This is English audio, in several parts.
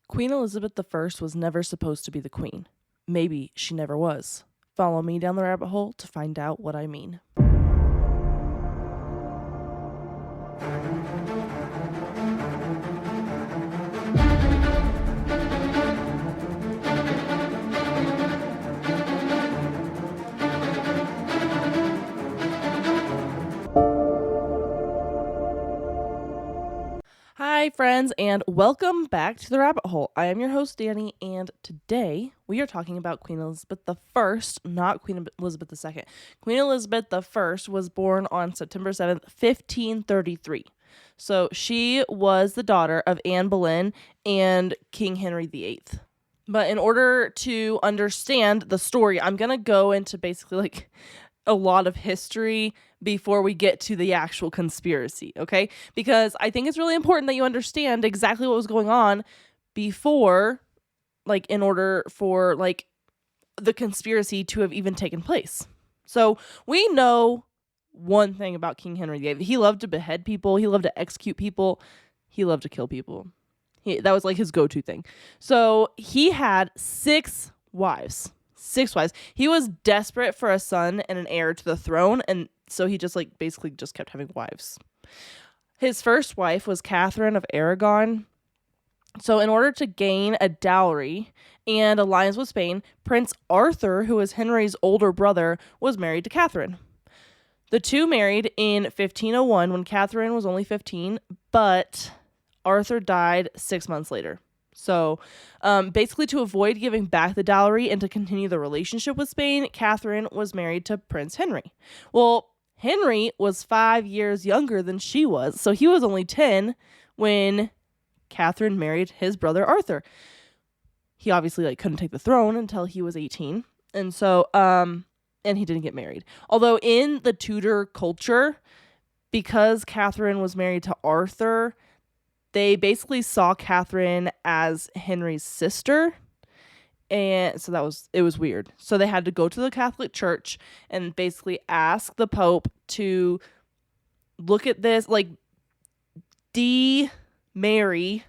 Queen Elizabeth I was never supposed to be the queen. Maybe she never was. Follow me down the rabbit hole to find out what I mean. Hi, friends, and welcome back to the rabbit hole. I am your host, Danny, and today we are talking about Queen Elizabeth I, not Queen Elizabeth II. Queen Elizabeth I was born on September 7th, 1533. So she was the daughter of Anne Boleyn and King Henry VIII. But in order to understand the story, I'm going to go into basically a lot of history before we get to the actual conspiracy, okay? Because I think it's really important that you understand exactly what was going on before, in order for, the conspiracy to have even taken place. So we know one thing about King Henry VIII. He loved to behead people. He loved to execute people. He loved to kill people. That was his go-to thing. So he had 6 wives. 6 wives. He was desperate for a son and an heir to the throne, and so he just basically just kept having wives. His first wife was Catherine of Aragon. So in order to gain a dowry and alliance with Spain, Prince Arthur, who was Henry's older brother, was married to Catherine. The two married in 1501 when Catherine was only 15, but Arthur died 6 months later. So basically, to avoid giving back the dowry and to continue the relationship with Spain, Catherine was married to Prince Henry. Well, Henry was 5 years younger than she was, so he was only 10 when Catherine married his brother Arthur. He obviously couldn't take the throne until he was 18, and so and he didn't get married. Although in the Tudor culture, because Catherine was married to Arthur, they basically saw Catherine as Henry's sister, and so it was weird. So they had to go to the Catholic Church and basically ask the Pope to look at this, de-marry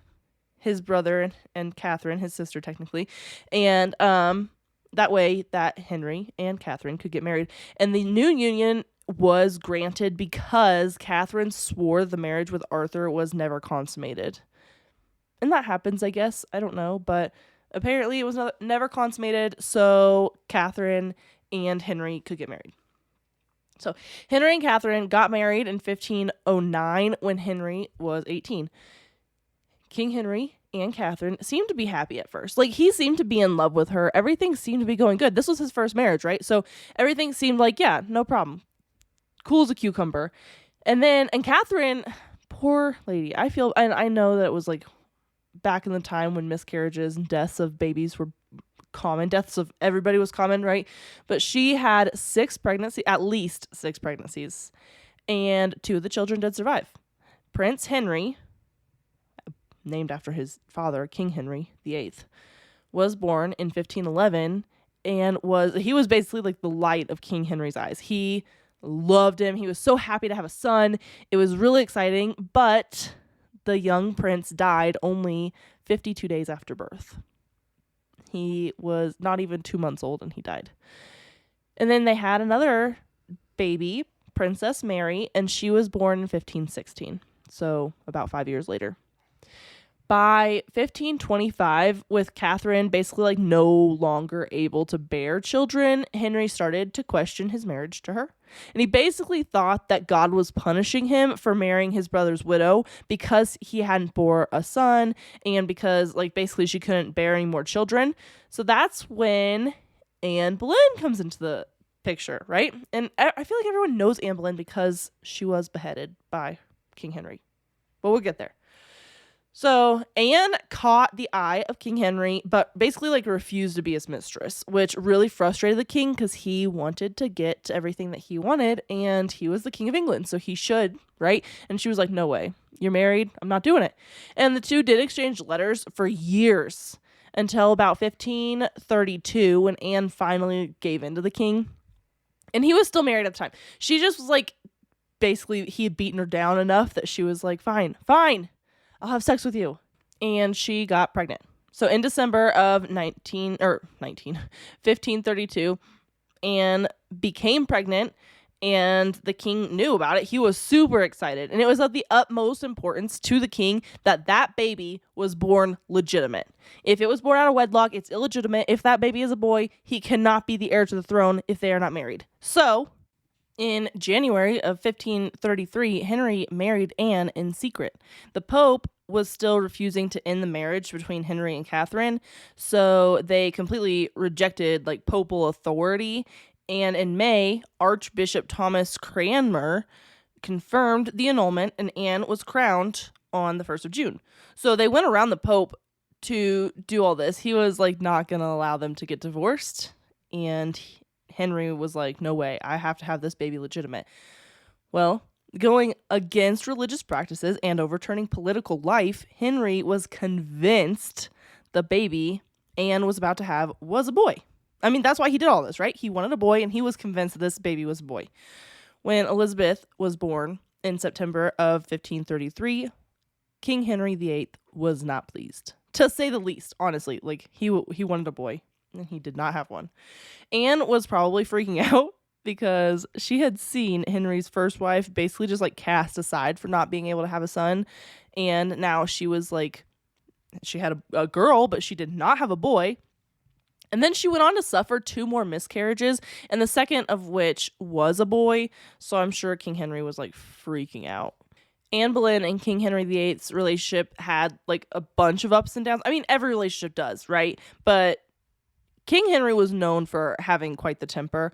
his brother and Catherine, his sister technically, and that way that Henry and Catherine could get married. And the new union was granted because Catherine swore the marriage with Arthur was never consummated. And that happens, I guess. I don't know. But apparently it was never consummated, so Catherine and Henry could get married. So Henry and Catherine got married in 1509 when Henry was 18. King Henry and Catherine seemed to be happy at first. He seemed to be in love with her. Everything seemed to be going good. This was his first marriage, right? So everything seemed yeah, no problem. Cool as a cucumber. And Catherine, poor lady, I feel, and I know that it was back in the time when miscarriages and deaths of babies were common. Deaths of everybody was common, right? But she had at least 6 pregnancies, and 2 of the children did survive. Prince Henry, named after his father, King Henry VIII, was born in 1511 and he was basically the light of King Henry's eyes. He loved him. He was so happy to have a son. It was really exciting, but the young prince died only 52 days after birth. He was not even 2 months old and he died. And then they had another baby, Princess Mary, and she was born in 1516, so about 5 years later. By 1525, with Catherine basically no longer able to bear children, Henry started to question his marriage to her. And he basically thought that God was punishing him for marrying his brother's widow because he hadn't bore a son and because basically she couldn't bear any more children. So that's when Anne Boleyn comes into the picture, right? And I feel everyone knows Anne Boleyn because she was beheaded by King Henry. But we'll get there. So Anne caught the eye of King Henry, but basically refused to be his mistress, which really frustrated the king because he wanted to get everything that he wanted, and he was the king of England, so he should, right? And she was like, no way, you're married, I'm not doing it. And the two did exchange letters for years until about 1532 when Anne finally gave in to the king. And he was still married at the time. She just was basically he had beaten her down enough that she was fine. I'll have sex with you. And she got pregnant. So in December of 1532, Anne became pregnant, and the king knew about it. He was super excited, and it was of the utmost importance to the king that that baby was born legitimate. If it was born out of wedlock, it's illegitimate. If that baby is a boy, he cannot be the heir to the throne if they are not married. So in January of 1533, Henry married Anne in secret. The Pope was still refusing to end the marriage between Henry and Catherine, so they completely rejected papal authority. And in May, Archbishop Thomas Cranmer confirmed the annulment, and Anne was crowned on the 1st of June. So they went around the Pope to do all this. He was not going to allow them to get divorced, and Henry was like, no way, I have to have this baby legitimate. Well, going against religious practices and overturning political life, Henry was convinced the baby Anne was about to have was a boy. I mean, that's why he did all this, right? He wanted a boy, and he was convinced that this baby was a boy. When Elizabeth was born in September of 1533, King Henry VIII was not pleased, to say the least, honestly. He wanted a boy, and he did not have one. Anne was probably freaking out because she had seen Henry's first wife basically just cast aside for not being able to have a son. And now she was she had a girl, but she did not have a boy. And then she went on to suffer 2 more miscarriages, and the second of which was a boy. So I'm sure King Henry was freaking out. Anne Boleyn and King Henry VIII's relationship had a bunch of ups and downs. I mean, every relationship does, right? But King Henry was known for having quite the temper.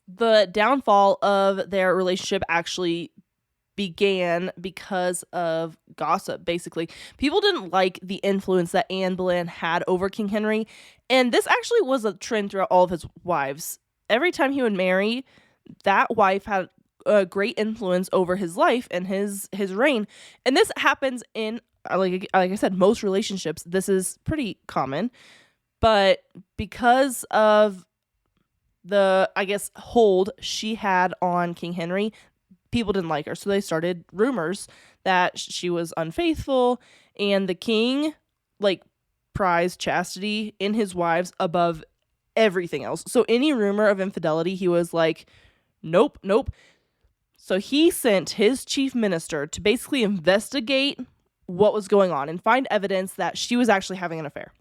The downfall of their relationship actually began because of gossip, basically. People didn't like the influence that Anne Boleyn had over King Henry, and this actually was a trend throughout all of his wives. Every time he would marry, that wife had a great influence over his life and his reign. And this happens in, like I said, most relationships. This is pretty common. But because of the, hold she had on King Henry, people didn't like her. So they started rumors that she was unfaithful, and the king, prized chastity in his wives above everything else. So any rumor of infidelity, he was like, nope. So he sent his chief minister to basically investigate what was going on and find evidence that she was actually having an affair.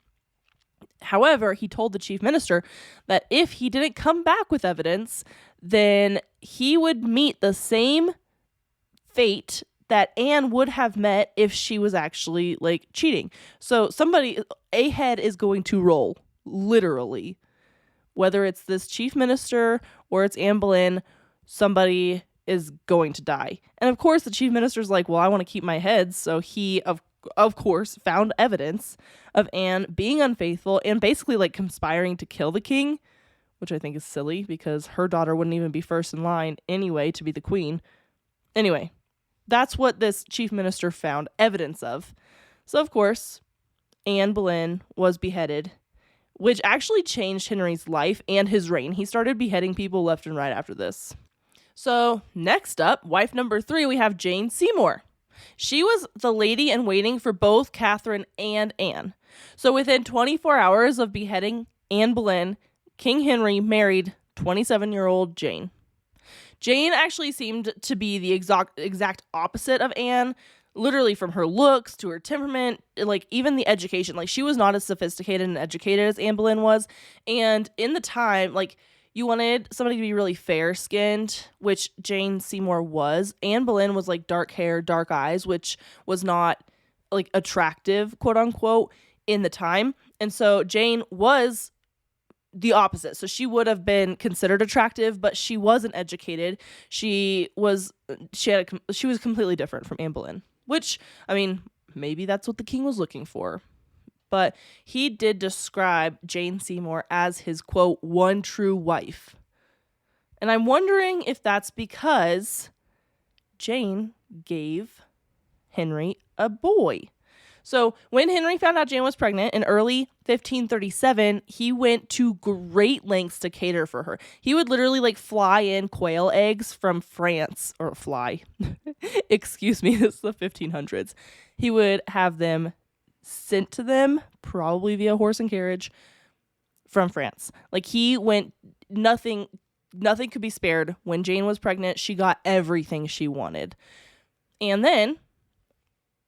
However, he told the chief minister that if he didn't come back with evidence, then he would meet the same fate that Anne would have met if she was actually cheating. So a head is going to roll, literally. Whether it's this chief minister or it's Anne Boleyn, somebody is going to die. And of course, the chief minister's like, well, I want to keep my head. So he, of course, found evidence of Anne being unfaithful and basically conspiring to kill the king, which I think is silly because her daughter wouldn't even be first in line anyway to be the queen. Anyway, that's what this chief minister found evidence of. So, of course, Anne Boleyn was beheaded, which actually changed Henry's life and his reign. He started beheading people left and right after this. So, next up, wife number 3, we have Jane Seymour. She was the lady in waiting for both Catherine and Anne. So within 24 hours of beheading Anne Boleyn, King Henry married 27-year-old Jane. Jane actually seemed to be the exact opposite of Anne, literally from her looks to her temperament, even the education. She was not as sophisticated and educated as Anne Boleyn was. And in the time, you wanted somebody to be really fair-skinned, which Jane Seymour was. Anne Boleyn was dark hair, dark eyes, which was not attractive, quote unquote, in the time. And so Jane was the opposite. So she would have been considered attractive, but she wasn't educated. She was completely different from Anne Boleyn, which, I mean, maybe that's what the king was looking for. But he did describe Jane Seymour as his, quote, one true wife. And I'm wondering if that's because Jane gave Henry a boy. So when Henry found out Jane was pregnant in early 1537, he went to great lengths to cater for her. He would literally fly in quail eggs from France, or fly. Excuse me, this is the 1500s. He would have them sent to them, probably via horse and carriage, from France. Like, he went, nothing could be spared. When Jane was pregnant, she got everything she wanted. And then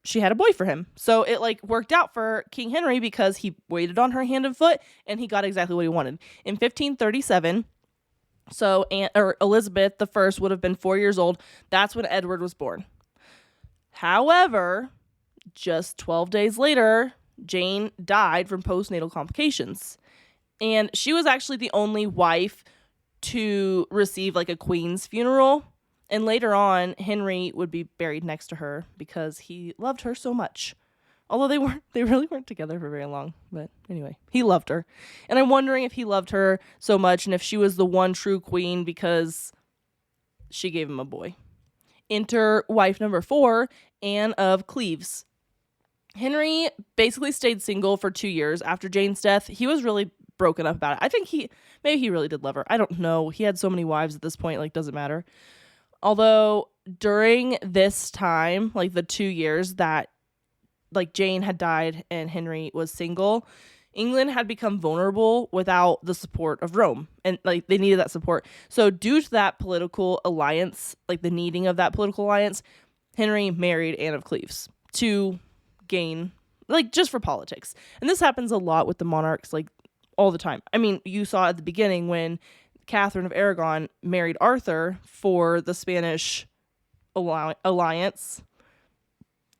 she had a boy for him. So it like worked out for King Henry because he waited on her hand and foot and he got exactly what he wanted. In 1537, so Elizabeth I would have been 4 years old. That's when Edward was born. However, just 12 days later, Jane died from postnatal complications. And she was actually the only wife to receive like a queen's funeral. And later on, Henry would be buried next to her because he loved her so much. Although they really weren't together for very long. But anyway, he loved her. And I'm wondering if he loved her so much and if she was the one true queen because she gave him a boy. Enter wife number 4, Anne of Cleves. Henry basically stayed single for 2 years after Jane's death. He was really broken up about it. I think maybe he really did love her. I don't know. He had so many wives at this point, like, doesn't matter. Although during this time, like the 2 years that like Jane had died and Henry was single, England had become vulnerable without the support of Rome, and like they needed that support. So due to that political alliance, like the needing of that political alliance, Henry married Anne of Cleves to gain, like, just for politics. And this happens a lot with the monarchs, like all the time. I mean, you saw at the beginning when Catherine of Aragon married Arthur for the Spanish alliance.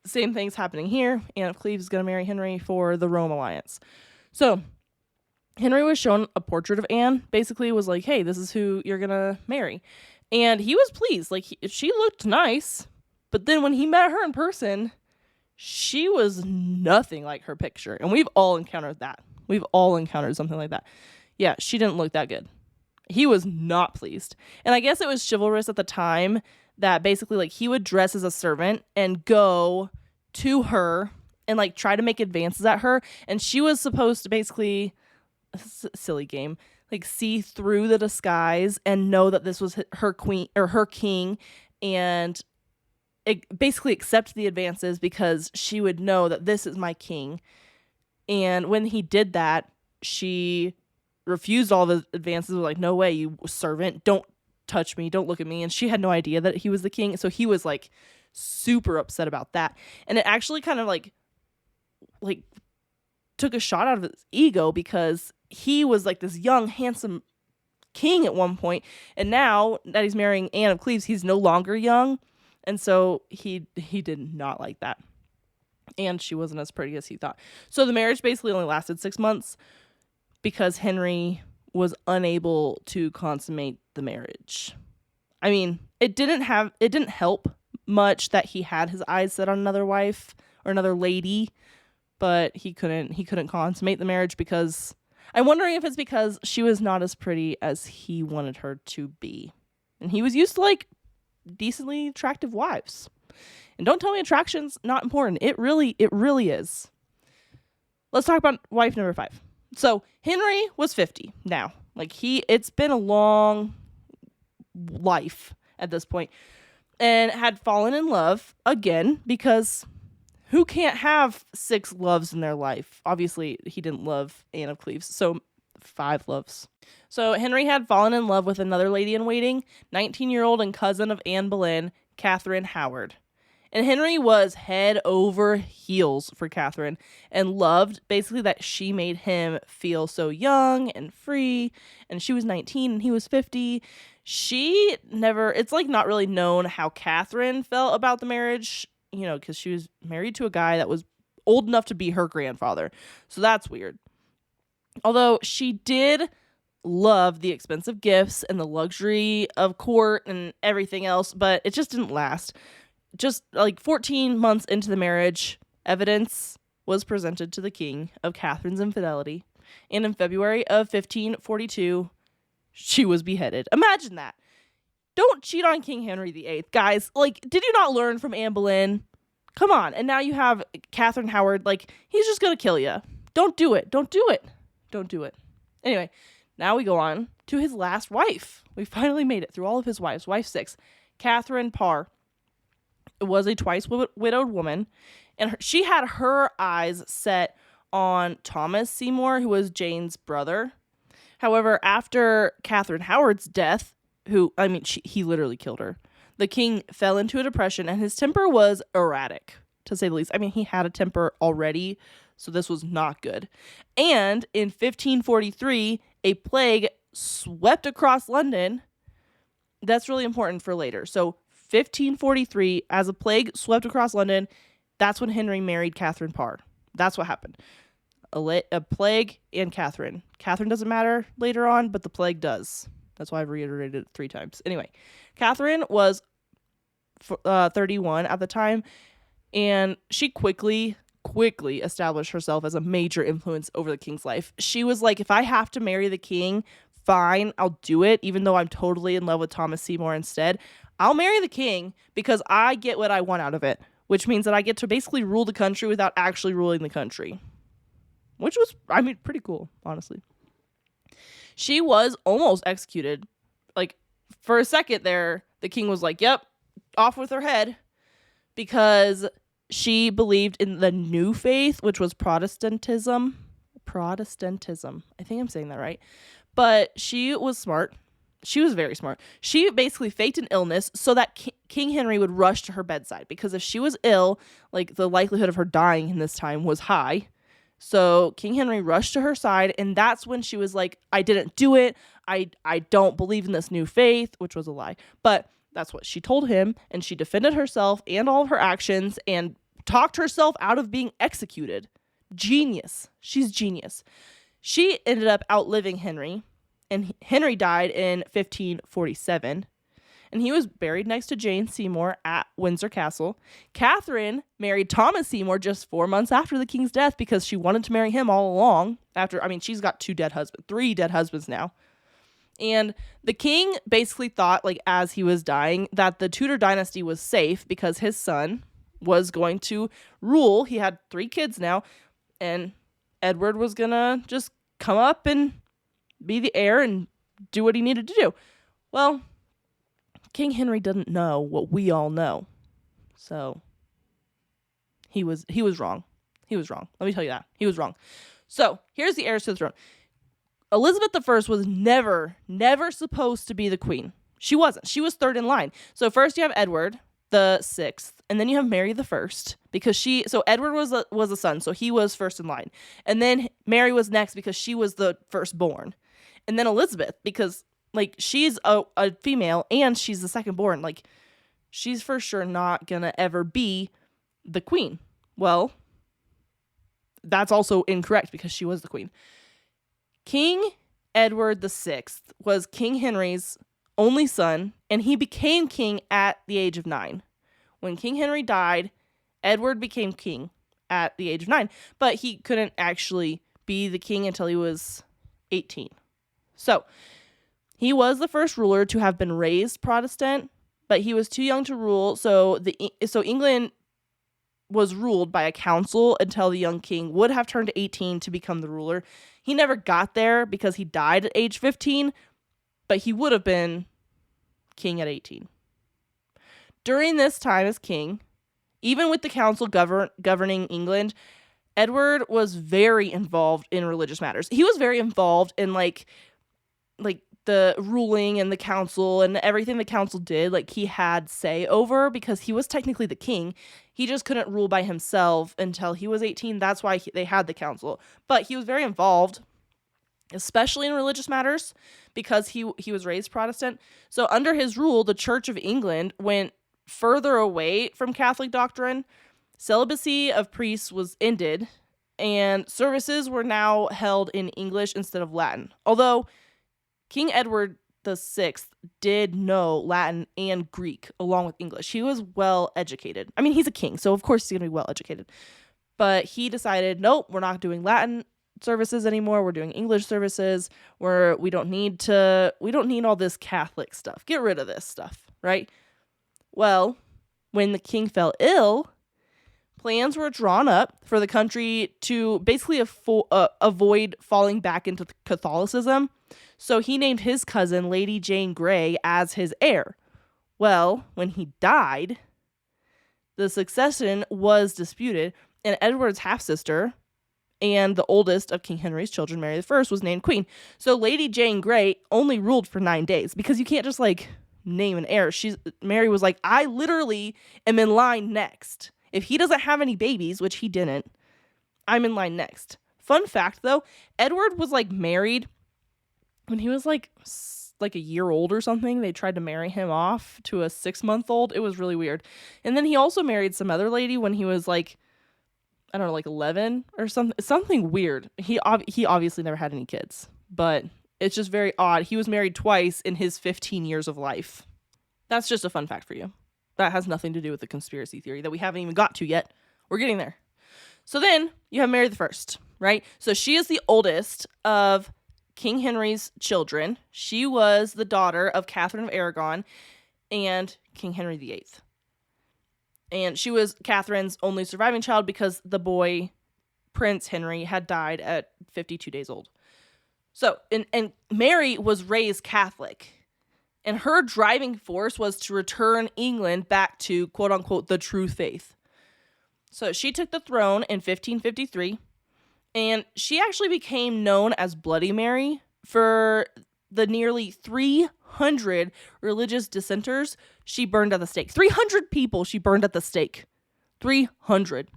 Same thing's happening here. Anne of Cleves is going to marry Henry for the Rome alliance. So Henry was shown a portrait of Anne. Basically was like, hey, this is who you're going to marry. And he was pleased. Like, she looked nice. But then when he met her in person, she was nothing like her picture. And we've all encountered that. We've all encountered something like that. Yeah, she didn't look that good. He was not pleased. And I guess it was chivalrous at the time that basically like he would dress as a servant and go to her and like try to make advances at her. And she was supposed to basically, silly game, like see through the disguise and know that this was her queen or her king, and basically accept the advances because she would know that this is my king. And when he did that, she refused all the advances. Like, no way, you servant, don't touch me, don't look at me. And she had no idea that he was the king, so he was like super upset about that. And it actually kind of like took a shot out of his ego because he was like this young handsome king at one point, and now that he's marrying Anne of Cleves, he's no longer young, and so he did not like that. And she wasn't as pretty as he thought. So the marriage basically only lasted 6 months because Henry was unable to consummate the marriage. I mean, it didn't help much that he had his eyes set on another wife or another lady, but he couldn't consummate the marriage because I'm wondering if it's because she was not as pretty as he wanted her to be. And he was used to like decently attractive wives. And don't tell me attraction's not important. It really is. Let's talk about wife number 5. So Henry was 50 now. Like it's been a long life at this point, and had fallen in love again because who can't have 6 loves in their life? Obviously, he didn't love Anne of Cleves, so 5 loves. So Henry had fallen in love with another lady in waiting, 19-year-old and cousin of Anne Boleyn, Catherine Howard. And Henry was head over heels for Catherine and loved basically that she made him feel so young and free. And she was 19 and he was 50. It's like not really known how Catherine felt about the marriage, you know, because she was married to a guy that was old enough to be her grandfather. So that's weird. Although she did love the expensive gifts and the luxury of court and everything else, but it just didn't last. Just like 14 months into the marriage, evidence was presented to the king of Catherine's infidelity. And in February of 1542, she was beheaded. Imagine that. Don't cheat on King Henry VIII. Guys, like, did you not learn from Anne Boleyn? Come on. And now you have Catherine Howard. Like, he's just going to kill you. Don't do it. Don't do it. Don't do it. Anyway, now we go on to his last wife. We finally made it through all of his wives. Wife 6, Catherine Parr, was a twice widowed woman, And she had her eyes set on Thomas Seymour, who was Jane's brother. However, after Catherine Howard's death, he literally killed her, the king fell into a depression and his temper was erratic, to say the least. I mean, he had a temper already, so this was not good. And in 1543, a plague swept across London. That's really important for later. So 1543, as a plague swept across London, that's when Henry married Catherine Parr. That's what happened. A plague and Catherine. Catherine doesn't matter later on, but the plague does. That's why I've reiterated it 3 times. Anyway, Catherine was 31 at the time, and she quickly established herself as a major influence over the king's life. She was like, if I have to marry the king, fine, I'll do it, even though I'm totally in love with Thomas Seymour instead. I'll marry the king because I get what I want out of it, which means that I get to basically rule the country without actually ruling the country. Which was, pretty cool, honestly. She was almost executed. Like, for a second there, the king was like, yep, off with her head, because she believed in the new faith, which was Protestantism. I think I'm saying that right. But she was smart. She was very smart. She basically faked an illness so that King Henry would rush to her bedside, because if she was ill, like, the likelihood of her dying in this time was high. So King Henry rushed to her side, and that's when she was like, I didn't do it. I don't believe in this new faith, which was a lie. But that's what she told him, and she defended herself and all of her actions and talked herself out of being executed. Genius. She's genius. She ended up outliving Henry, and Henry died in 1547. And he was buried next to Jane Seymour at Windsor Castle. Catherine married Thomas Seymour just 4 months after the king's death because she wanted to marry him all along. She's got 3 dead husbands now. And the king basically thought, like, as he was dying, that the Tudor dynasty was safe because his son was going to rule. He had 3 kids now, and Edward was going to just come up and be the heir and do what he needed to do. Well, King Henry didn't know what we all know. So he was wrong. He was wrong. Let me tell you that. He was wrong. So here's the heirs to the throne. Elizabeth I was never supposed to be the queen. She wasn't. She was 3rd in line. So first you have Edward the 6th, and then you have Mary the 1st, because Edward was a son, so he was 1st in line. And then Mary was next because she was the firstborn. And then Elizabeth, because, like, she's a female and she's the second born. Like, she's for sure not gonna ever be the queen. Well, that's also incorrect because she was the queen. King Edward VI was King Henry's only son, and he became king at the age of 9. When King Henry died, Edward became king at the age of 9, but he couldn't actually be the king until he was 18. So he was the first ruler to have been raised Protestant, but he was too young to rule. So England was ruled by a council until the young king would have turned 18 to become the ruler. He never got there because he died at age 15, but he would have been king at 18. During this time as king, even with the council governing England, Edward was very involved in religious matters. He was very involved in like the ruling and the council and everything the council did. Like, he had say over because he was technically the king. He just couldn't rule by himself until he was 18. That's why they had the council. But he was very involved, especially in religious matters, because he was raised Protestant. So under his rule, the Church of England went further away from Catholic doctrine. Celibacy of priests was ended, and services were now held in English instead of Latin. Although King Edward VI did know Latin and Greek along with English. He was well educated. I mean, he's a king, so of course he's going to be well educated. But he decided, nope, we're not doing Latin services anymore. We're doing English services. We don't need all this Catholic stuff. Get rid of this stuff, right? Well, when the king fell ill, plans were drawn up for the country to basically avoid falling back into Catholicism. So he named his cousin, Lady Jane Grey, as his heir. Well, when he died, the succession was disputed, and Edward's half-sister and the oldest of King Henry's children, Mary I, was named queen. So Lady Jane Grey only ruled for 9 days, because you can't just like name an heir. Mary was like, I literally am in line next. If he doesn't have any babies, which he didn't, I'm in line next. Fun fact though, Edward was like married when he was like a year old or something. They tried to marry him off to a 6-month-old. It was really weird. And then he also married some other lady when he was like, I don't know, like 11 or something weird. He obviously never had any kids, but it's just very odd. He was married twice in his 15 years of life. That's just a fun fact for you. That has nothing to do with the conspiracy theory that we haven't even got to yet. We're getting there. So then you have Mary I, right? So she is the oldest of King Henry's children. She was the daughter of Catherine of Aragon and King Henry VIII. And she was Catherine's only surviving child because the boy, Prince Henry, had died at 52 days old. So, and Mary was raised Catholic. And her driving force was to return England back to, quote unquote, the true faith. So she took the throne in 1553. And she actually became known as Bloody Mary for the nearly 300 religious dissenters she burned at the stake. 300 people she burned at the stake. 300.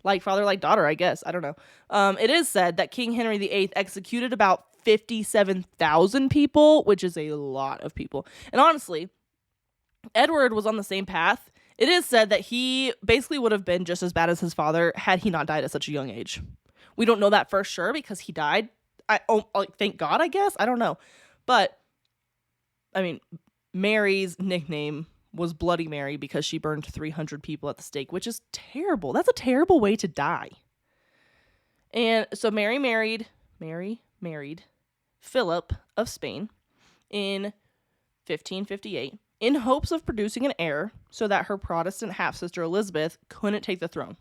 Like father, like daughter, I guess. I don't know. It is said that King Henry VIII executed about 57,000 people, which is a lot of people. And honestly, Edward was on the same path. It is said that he basically would have been just as bad as his father had he not died at such a young age. We don't know that for sure because he died. Thank God, I guess. I don't know. But, I mean, Mary's nickname was Bloody Mary because she burned 300 people at the stake, which is terrible. That's a terrible way to die. And so Mary married Philip of Spain in 1558 in hopes of producing an heir so that her Protestant half-sister Elizabeth couldn't take the throne.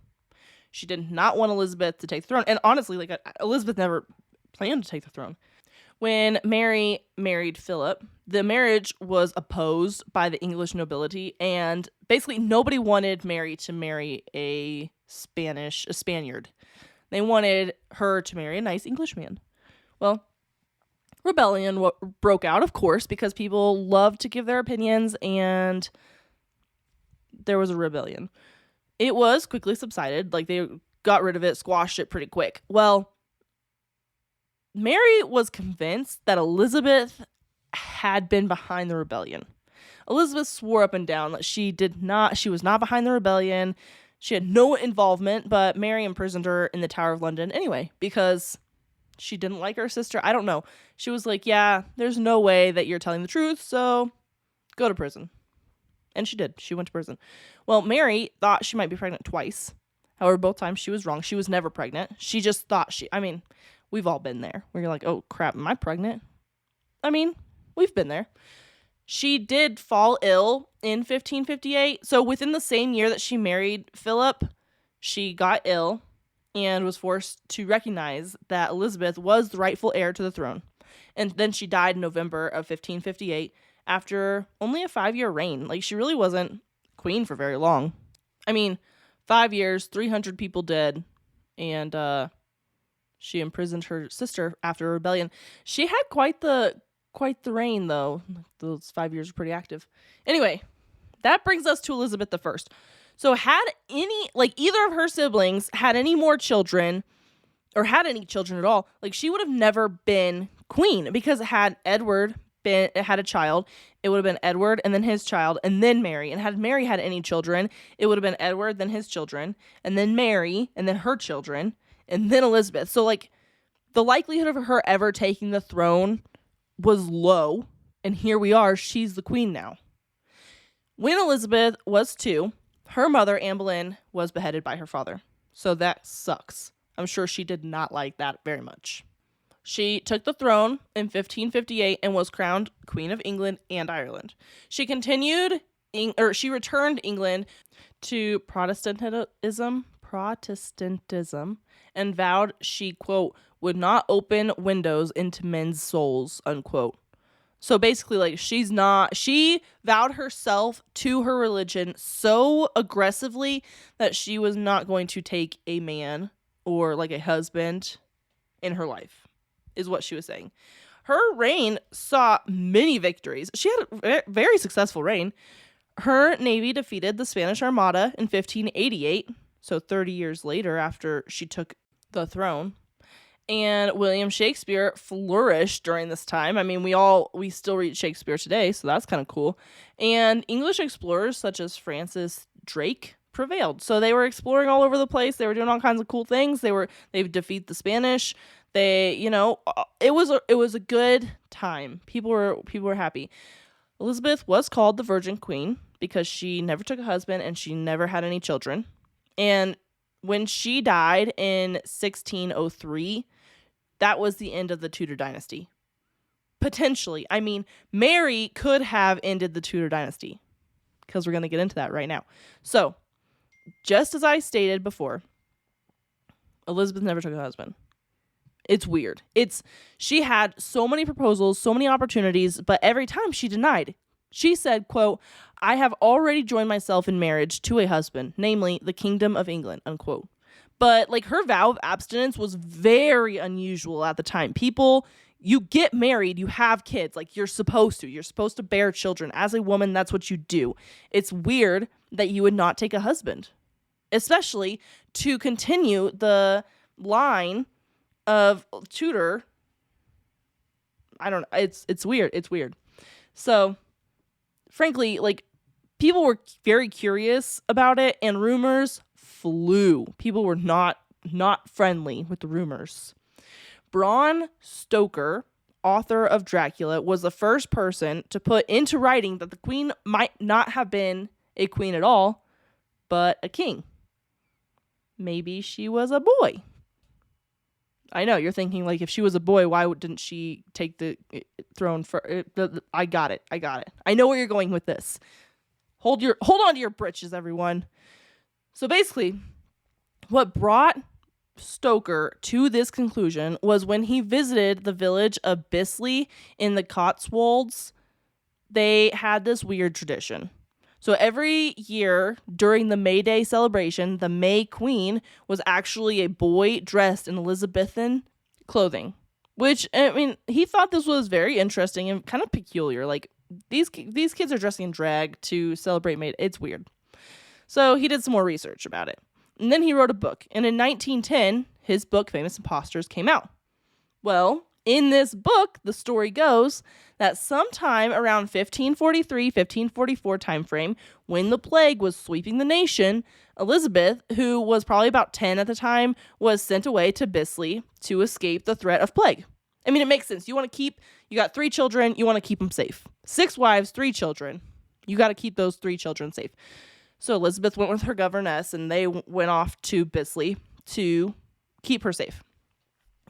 She did not want Elizabeth to take the throne. And honestly, Elizabeth never planned to take the throne. When Mary married Philip, the marriage was opposed by the English nobility, and basically nobody wanted Mary to marry a Spaniard. They wanted her to marry a nice Englishman. Well, rebellion broke out, of course, because people love to give their opinions, and there was a rebellion. It was quickly subsided. They got rid of it, squashed it pretty quick. Well, Mary was convinced that Elizabeth had been behind the rebellion. Elizabeth swore up and down that she was not behind the rebellion. She had no involvement, but Mary imprisoned her in the Tower of London anyway, because she didn't like her sister. I don't know. She was like, yeah, there's no way that you're telling the truth, so go to prison. And she did. She went to prison. Well, Mary thought she might be pregnant twice. However, both times she was wrong. She was never pregnant. She just thought we've all been there where you're like, oh crap, am I pregnant? We've been there. She did fall ill in 1558. So within the same year that she married Philip, she got ill and was forced to recognize that Elizabeth was the rightful heir to the throne. And then she died in November of 1558 after only a 5-year reign. She really wasn't queen for very long. 5 years, 300 people dead, and she imprisoned her sister after a rebellion. She had quite the reign, though. Those 5 years were pretty active. Anyway, that brings us to Elizabeth I. So had either of her siblings had any more children, or had any children at all, she would have never been queen, because had Edward had a child, it would have been Edward and then his child and then Mary. And had Mary had any children, it would have been Edward, then his children, and then Mary, and then her children, and then Elizabeth. So the likelihood of her ever taking the throne was low, and here we are, she's the queen now. When Elizabeth was 2, her mother, Anne Boleyn, was beheaded by her father. So that sucks. I'm sure she did not like that very much. She took the throne in 1558 and was crowned Queen of England and Ireland. She returned England to Protestantism, and vowed she, quote, would not open windows into men's souls, unquote. So basically, like, she vowed herself to her religion so aggressively that she was not going to take a man or like a husband in her life, is what she was saying. Her reign saw many victories. She had a very successful reign. Her navy defeated the Spanish Armada in 1588, so 30 years later after she took the throne. And William Shakespeare flourished during this time. I mean, we still read Shakespeare today, so that's kind of cool. And English explorers such as Francis Drake prevailed. So they were exploring all over the place. They were doing all kinds of cool things. They defeat the Spanish. It was a good time. People were happy. Elizabeth was called the Virgin Queen because she never took a husband and she never had any children. And when she died in 1603, that was the end of the Tudor dynasty. Potentially. I mean, Mary could have ended the Tudor dynasty, because we're going to get into that right now. So, just as I stated before, Elizabeth never took a husband. It's weird. She had so many proposals, so many opportunities, but every time she denied. She said, quote, "I have already joined myself in marriage to a husband, namely the Kingdom of England," unquote. But like, her vow of abstinence was very unusual at the time. People, you get married, you have kids, like you're supposed to bear children. As a woman, that's what you do. It's weird that you would not take a husband, especially to continue the line of Tudor. I don't know. It's weird. It's weird. So, frankly, like, people were very curious about it, and rumors flew. People were not friendly with the rumors. Bram Stoker, author of Dracula, was the first person to put into writing that the queen might not have been a queen at all, but a king. Maybe she was a boy. I know, you're thinking, like, if she was a boy, why didn't she take the throne for... I got it. I know where you're going with this. Hold on to your britches, everyone. So basically, what brought Stoker to this conclusion was when he visited the village of Bisley in the Cotswolds. They had this weird tradition. So every year during the May Day celebration, the May Queen was actually a boy dressed in Elizabethan clothing, which, I mean, he thought this was very interesting and kind of peculiar. Like, these kids are dressing in drag to celebrate May Day. It's weird. So he did some more research about it. And then he wrote a book. And in 1910, his book, Famous Impostors, came out. Well, in this book, the story goes that sometime around 1543, 1544 timeframe, when the plague was sweeping the nation, Elizabeth, who was probably about 10 at the time, was sent away to Bisley to escape the threat of plague. I mean, it makes sense. You got 3 children, you want to keep them safe. 6 wives, 3 children. You got to keep those 3 children safe. So Elizabeth went with her governess, and they went off to Bisley to keep her safe.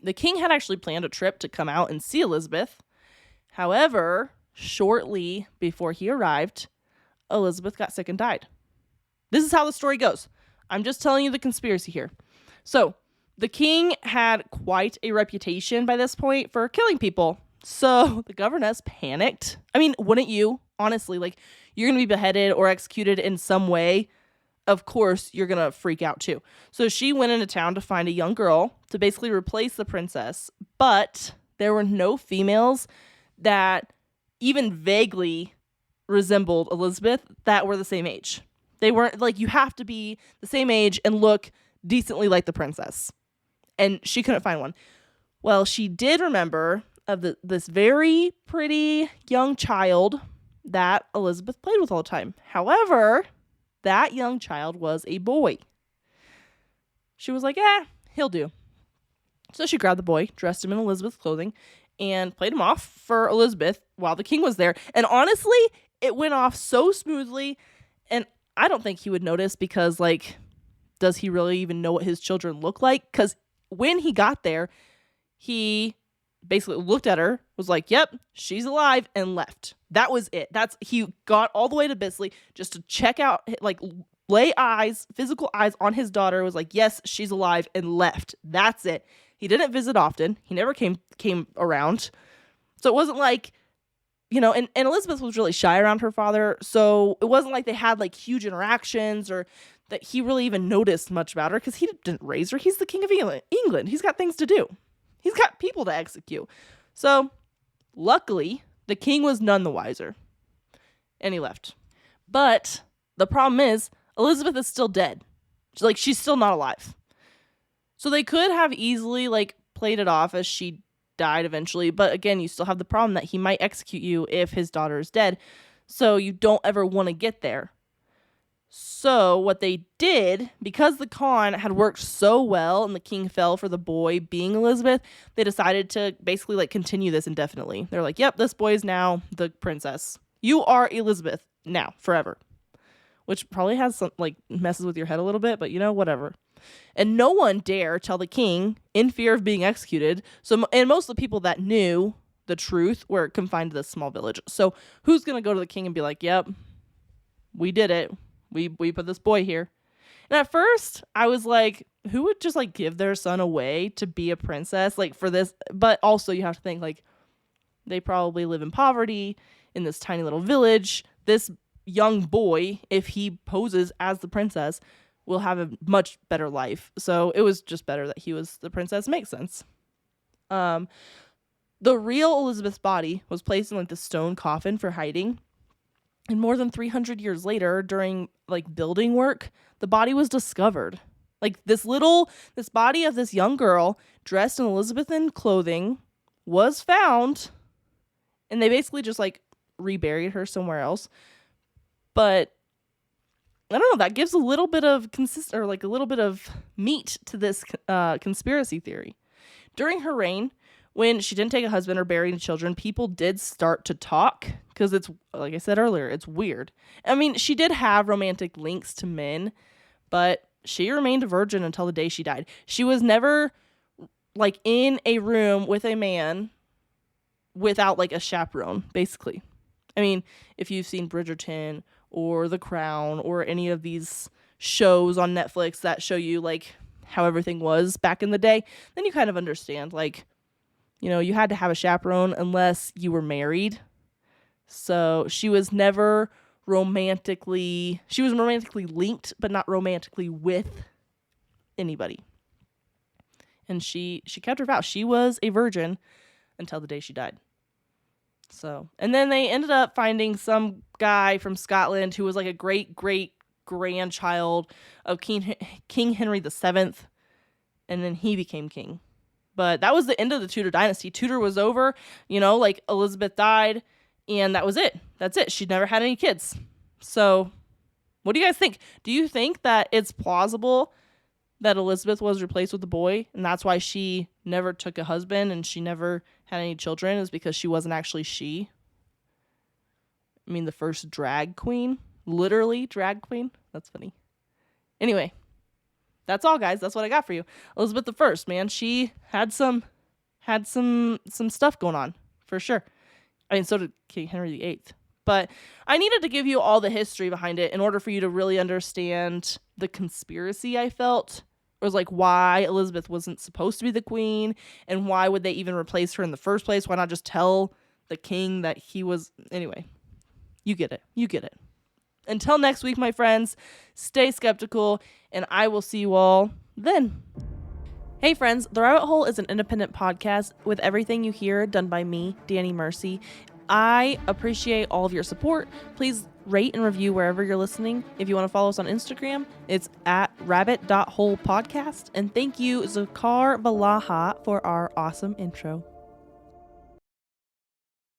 The king had actually planned a trip to come out and see Elizabeth. However, shortly before he arrived, Elizabeth got sick and died. This is how the story goes. I'm just telling you the conspiracy here. So, the king had quite a reputation by this point for killing people. So, the governess panicked. I mean, wouldn't you? Honestly, like, you're going to be beheaded or executed in some way. Of course, you're going to freak out too. So she went into town to find a young girl to basically replace the princess. But there were no females that even vaguely resembled Elizabeth that were the same age. They weren't, like, you have to be the same age and look decently like the princess. And she couldn't find one. Well, she did remember of this very pretty young child that Elizabeth played with all the time. However, that young child was a boy. She was like, he'll do. So she grabbed the boy, dressed him in Elizabeth's clothing, and played him off for Elizabeth while the king was there. And honestly, it went off so smoothly, and I don't think he would notice because, like, does he really even know what his children look like? Because when he got there, he basically looked at her, was like, yep, she's alive, and left. That was it. He got all the way to Bisley just to check out, like, lay eyes, physical eyes on his daughter, was like, yes, she's alive, and left. That's it. He didn't visit often. He never came around. So it wasn't like and Elizabeth was really shy around her father, so it wasn't like they had like huge interactions or that he really even noticed much about her because he didn't raise her. He's the king of England. He's got things to do. He's got people to execute. So luckily, the king was none the wiser, and he left. But the problem is Elizabeth is still dead. She's still not alive. So they could have easily like played it off as she died eventually, but again, you still have the problem that he might execute you if his daughter is dead, so you don't ever want to get there. So what they did, because the con had worked so well and the king fell for the boy being Elizabeth, they decided to basically like continue this indefinitely. They're like, yep, this boy is now the princess. You are Elizabeth now, forever. Which probably has some like messes with your head a little bit, but whatever. And no one dare tell the king in fear of being executed. And most of the people that knew the truth were confined to this small village. So who's going to go to the king and be like, yep, we did it. We put this boy here. And at first I was like, who would just like give their son away to be a princess like for this? But also you have to think like they probably live in poverty in this tiny little village. This young boy, if he poses as the princess, will have a much better life. So it was just better that he was the princess. Makes sense. The real Elizabeth's body was placed in like the stone coffin for hiding. And more than 300 years later, during like building work, the body was discovered. Like this body of this young girl dressed in Elizabethan clothing was found, and they basically just like reburied her somewhere else. But I don't know, that gives a little bit of a little bit of meat to this conspiracy theory. During her reign, when she didn't take a husband or bury any children, people did start to talk because it's, like I said earlier, it's weird. I mean, she did have romantic links to men, but she remained a virgin until the day she died. She was never like in a room with a man without like a chaperone, basically. I mean, if you've seen Bridgerton or The Crown or any of these shows on Netflix that show you like how everything was back in the day, then you kind of understand like, you had to have a chaperone unless you were married. So she was never romantically linked, but not romantically with anybody. And she kept her vow. She was a virgin until the day she died. So, and then they ended up finding some guy from Scotland who was like a great grandchild of King Henry VII, and then he became king. But that was the end of the Tudor dynasty. Tudor was over, like Elizabeth died, and that was it. That's it. She never had any kids. So, what do you guys think? Do you think that it's plausible that Elizabeth was replaced with a boy, and that's why she never took a husband and she never had any children, is because she wasn't actually she? I mean, the first drag queen, literally drag queen. That's funny. Anyway, that's all, guys. That's what I got for you. Elizabeth I, man, she had some stuff going on for sure. I mean, so did King Henry VIII. But I needed to give you all the history behind it in order for you to really understand the conspiracy I felt. It was like why Elizabeth wasn't supposed to be the queen, and why would they even replace her in the first place? Why not just tell the king that he was... Anyway, you get it. You get it. Until next week, my friends, stay skeptical, and I will see you all then. Hey friends, The Rabbit Hole is an independent podcast with everything you hear done by me, Danny Mercy. I appreciate all of your support. Please rate and review wherever you're listening. If you want to follow us on Instagram, it's at rabbit.holepodcast. And thank you, Zakar Balaha, for our awesome intro.